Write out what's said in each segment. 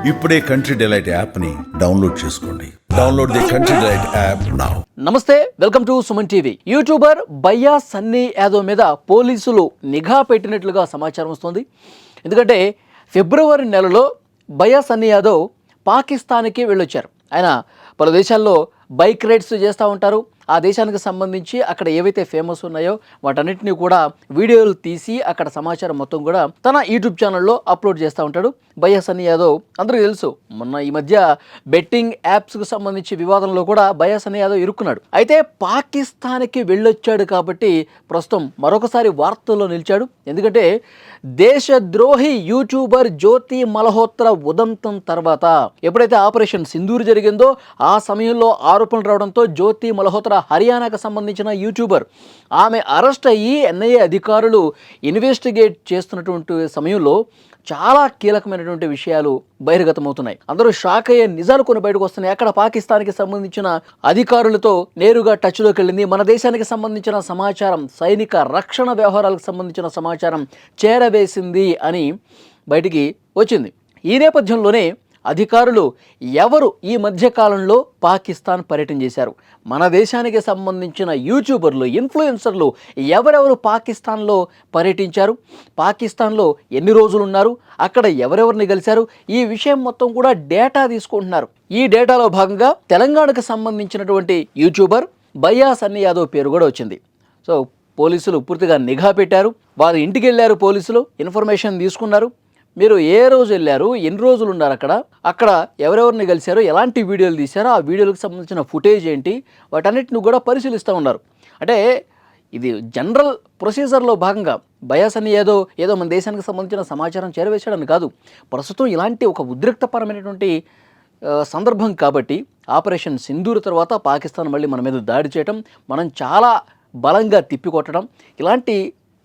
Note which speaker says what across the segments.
Speaker 1: ఇప్పుడే country delight యాప్ని download చేసుకోండి. Download the country delight app now.
Speaker 2: నమస్తే, welcome to Suman TV. YouTuber బయ్యా సన్నీ యాదవ్ మీద పోలీసులు నిఘా పెట్టినట్లుగా సమాచారం వస్తుంది. ఎందుకంటే ఫిబ్రవరి నెలలో బయ్యా సన్నీ యాదవ్ పాకిస్తాన్కి వెళ్ళొచ్చారు. ఆయన పలు దేశాల్లో బైక్ రైడ్స్ చేస్తూ ఉంటారు. ఆ దేశానికి సంబంధించి అక్కడ ఏవైతే ఫేమస్ ఉన్నాయో వాటన్నిటిని కూడా వీడియోలు తీసి అక్కడ సమాచారం మొత్తం కూడా తన యూట్యూబ్ ఛానల్లో అప్లోడ్ చేస్తూ ఉంటాడు బయ్యా సన్నీ యాదవ్. అందరికీ తెలుసు, మొన్న ఈ మధ్య బెట్టింగ్ యాప్స్కు సంబంధించి వివాదంలో కూడా బయ్యా సన్నీ యాదవ్ ఇరుక్కున్నాడు. అయితే పాకిస్తాన్కి వెళ్ళొచ్చాడు కాబట్టి ప్రస్తుతం మరొకసారి వార్తల్లో నిలిచాడు. ఎందుకంటే దేశద్రోహి యూట్యూబర్ జ్యోతి మల్హోత్రా ఉదంతం తర్వాత ఎప్పుడైతే ఆపరేషన్ సింధూర్ జరిగిందో ఆ సమయంలో ఆరోపణలు రావడంతో జ్యోతి మల్హోత్రా హర్యానాకు సంబంధించిన యూట్యూబర్, ఆమె అరెస్ట్ అయ్యి ఎన్ఐఏ అధికారులు ఇన్వెస్టిగేట్ చేస్తున్నటువంటి సమయంలో చాలా కీలకమైనటువంటి విషయాలు బహిర్గతమవుతున్నాయి. అందరూ షాక్ అయ్యే నిజాలు కొన్ని బయటకు వస్తున్నాయి. అక్కడ పాకిస్తాన్కి సంబంధించిన అధికారులతో నేరుగా టచ్లోకి వెళ్ళింది. మన దేశానికి సంబంధించిన సమాచారం, సైనిక రక్షణ వ్యవహారాలకు సంబంధించిన సమాచారం చేరవేసింది అని బయటికి వచ్చింది. ఈ నేపథ్యంలోనే అధికారులు ఎవరు ఈ మధ్యకాలంలో పాకిస్తాన్ పర్యటన చేశారు, మన దేశానికి సంబంధించిన యూట్యూబర్లు, ఇన్ఫ్లుయెన్సర్లు ఎవరెవరు పాకిస్తాన్లో పర్యటించారు, పాకిస్తాన్లో ఎన్ని రోజులు ఉన్నారు, అక్కడ ఎవరెవరిని కలిశారు, ఈ విషయం మొత్తం కూడా డేటా తీసుకుంటున్నారు. ఈ డేటాలో భాగంగా తెలంగాణకు సంబంధించినటువంటి యూట్యూబర్ బయ్యా సన్నీ యాదవ్ పేరు కూడా వచ్చింది. సో పోలీసులు పూర్తిగా నిఘా పెట్టారు. వారి ఇంటికి వెళ్ళారు, పోలీసులు ఇన్ఫర్మేషన్ తీసుకున్నారు. మీరు ఏ రోజు వెళ్ళారు, ఎన్ని రోజులు ఉన్నారు, అక్కడ ఎవరెవరిని కలిశారో, ఎలాంటి వీడియోలు తీశారో, ఆ వీడియోలకు సంబంధించిన ఫుటేజ్ ఏంటి, వాటన్నిటిని కూడా పరిశీలిస్తూ ఉన్నారు. అంటే ఇది జనరల్ ప్రొసీజర్లో భాగంగా బయ్యా సన్నీ యాదవ్ ఏదో మన దేశానికి సంబంధించిన సమాచారం చేరవేశాడని కాదు. ప్రస్తుతం ఇలాంటి ఒక ఉద్రిక్తపరమైనటువంటి సందర్భం కాబట్టి ఆపరేషన్ సింధూర్ తర్వాత పాకిస్తాన్ మళ్ళీ మన మీద దాడి చేయటం, మనం చాలా బలంగా తిప్పికొట్టడం, ఇలాంటి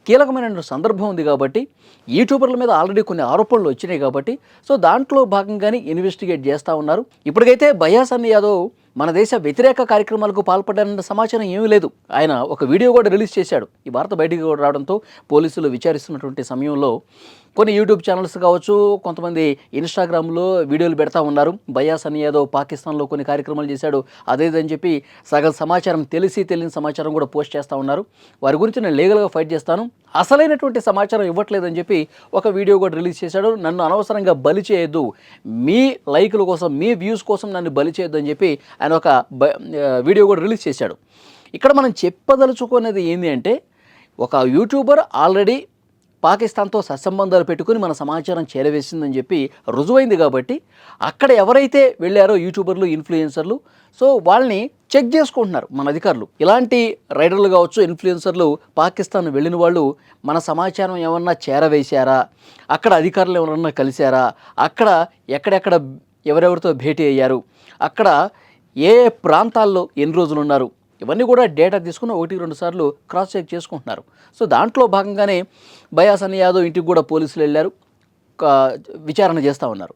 Speaker 2: కీలకమైన సందర్భం ఉంది కాబట్టి యూట్యూబర్ల మీద ఆల్రెడీ కొన్ని ఆరోపణలు వచ్చినాయి కాబట్టి సో దాంట్లో భాగంగానే ఇన్వెస్టిగేట్ చేస్తూ ఉన్నారు. ఇప్పటికైతే బయ్యా సన్నీ యాదవ్ మన దేశ వ్యతిరేక కార్యక్రమాలకు పాల్పడ్డారన్న సమాచారం ఏమీ లేదు. ఆయన ఒక వీడియో కూడా రిలీజ్ చేశాడు. ఈ వార్త బయటికి కూడా రావడంతో పోలీసులు విచారిస్తున్నటువంటి సమయంలో కొన్ని యూట్యూబ్ ఛానల్స్ కావచ్చు, కొంతమంది ఇన్స్టాగ్రామ్లో వీడియోలు పెడతా ఉన్నారు. బయ్యా సన్నీ యాదవ్ పాకిస్తాన్లో కొన్ని కార్యక్రమాలు చేశాడు అదేదని చెప్పి సగం సమాచారం తెలియని సమాచారం కూడా పోస్ట్ చేస్తూ ఉన్నారు. వారి గురించి నేను లీగల్గా ఫైట్ చేస్తాను, అసలైనటువంటి సమాచారం ఇవ్వట్లేదని చెప్పి ఒక వీడియో కూడా రిలీజ్ చేశాడు. నన్ను అనవసరంగా బలి చేయొద్దు, మీ లైకుల కోసం, మీ వ్యూస్ కోసం నన్ను బలి చేయొద్దు అని చెప్పి ఆయన ఒక వీడియో కూడా రిలీజ్ చేశాడు. ఇక్కడ మనం చెప్పదలుచుకునేది ఏంటి అంటే, ఒక యూట్యూబర్ ఆల్రెడీ పాకిస్తాన్తో సత్సంబంధాలు పెట్టుకుని మన సమాచారం చేరవేసిందని చెప్పి రుజువైంది కాబట్టి అక్కడ ఎవరైతే వెళ్ళారో యూట్యూబర్లు, ఇన్ఫ్లుయెన్సర్లు, సో వాళ్ళని చెక్ చేసుకుంటున్నారు మన అధికారులు. ఇలాంటి రైడర్లు కావచ్చు, ఇన్ఫ్లుయెన్సర్లు పాకిస్తాన్ వెళ్ళిన వాళ్ళు మన సమాచారం ఏమన్నా చేరవేశారా, అక్కడ అధికారులు ఎవరన్నా కలిశారా, అక్కడ ఎక్కడెక్కడ ఎవరెవరితో భేటీ అయ్యారు, అక్కడ ఏ ప్రాంతాల్లో ఎన్ని రోజులు ఉన్నారు, ఇవన్నీ కూడా డేటా తీసుకుని 1-2 సార్లు క్రాస్ చెక్ చేసుకుంటున్నారు. సో దాంట్లో భాగంగానే బయ్యా సన్నీ యాదవ్ ఇంటికి కూడా పోలీసులు వెళ్ళారు, విచారణ చేస్తూ ఉన్నారు.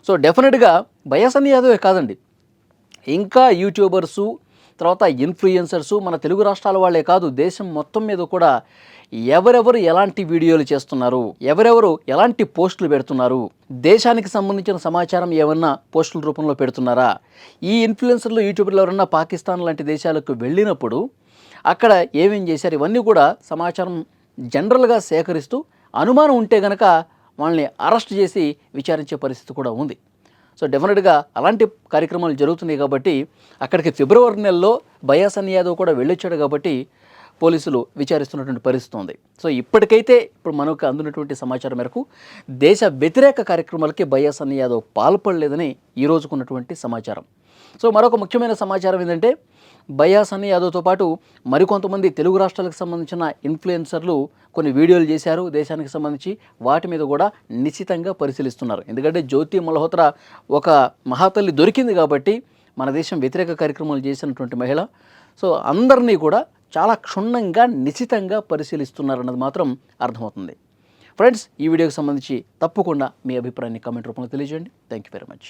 Speaker 2: సో డెఫినెట్గా బయ్యా సన్నీ యాదవే కాదండి, ఇంకా యూట్యూబర్సు, తర్వాత ఇన్ఫ్లుయెన్సర్సు, మన తెలుగు రాష్ట్రాల వాళ్ళే కాదు, దేశం మొత్తం మీద కూడా ఎవరెవరు ఎలాంటి వీడియోలు చేస్తున్నారు, ఎవరెవరు ఎలాంటి పోస్టులు పెడుతున్నారు, దేశానికి సంబంధించిన సమాచారం ఏమన్నా పోస్టుల రూపంలో పెడుతున్నారా, ఈ ఇన్ఫ్లుయెన్సర్లు, యూట్యూబర్లు ఎవరన్నా పాకిస్తాన్ లాంటి దేశాలకు వెళ్ళినప్పుడు అక్కడ ఏమేం చేశారు, ఇవన్నీ కూడా సమాచారం జనరల్గా సేకరిస్తూ అనుమానం ఉంటే కనుక వాళ్ళని అరెస్ట్ చేసి విచారించే పరిస్థితి కూడా ఉంది. సో డెఫినెట్గా అలాంటి కార్యక్రమాలు జరుగుతున్నాయి కాబట్టి అక్కడికి ఫిబ్రవరి నెలలో బయ్యా సన్నీ యాదవ్ కూడా వెళ్ళొచ్చాడు కాబట్టి పోలీసులు విచారిస్తున్నటువంటి పరిస్థితి ఉంది. సో ఇప్పటికైతే ఇప్పుడు మనకు అందుతున్నటువంటి సమాచారం మేరకు దేశ వ్యతిరేక కార్యక్రమాలకి బయ్యా సన్నీ యాదవ్ పాల్పడలేదని ఈ రోజుకున్నటువంటి సమాచారం. సో మరొక ముఖ్యమైన సమాచారం ఏంటంటే, బయ్యా సన్నీ యాదవ్తో పాటు మరికొంతమంది తెలుగు రాష్ట్రాలకు సంబంధించిన ఇన్ఫ్లుయెన్సర్లు కొన్ని వీడియోలు చేశారు దేశానికి సంబంధించి, వాటి మీద కూడా నిశ్చితంగా పరిశీలిస్తున్నారు. ఎందుకంటే జ్యోతి మల్హోత్రా ఒక మహాతల్లి దొరికింది కాబట్టి మన దేశం వ్యతిరేక కార్యక్రమాలు చేసినటువంటి మహిళ. సో అందరినీ కూడా చాలా క్షుణ్ణంగా, నిశ్చితంగా పరిశీలిస్తున్నారన్నది మాత్రం అర్థమవుతుంది. ఫ్రెండ్స్, ఈ వీడియోకి సంబంధించి తప్పకుండా మీ అభిప్రాయాన్ని కామెంట్ రూపంలో తెలియజేయండి. Thank you very much.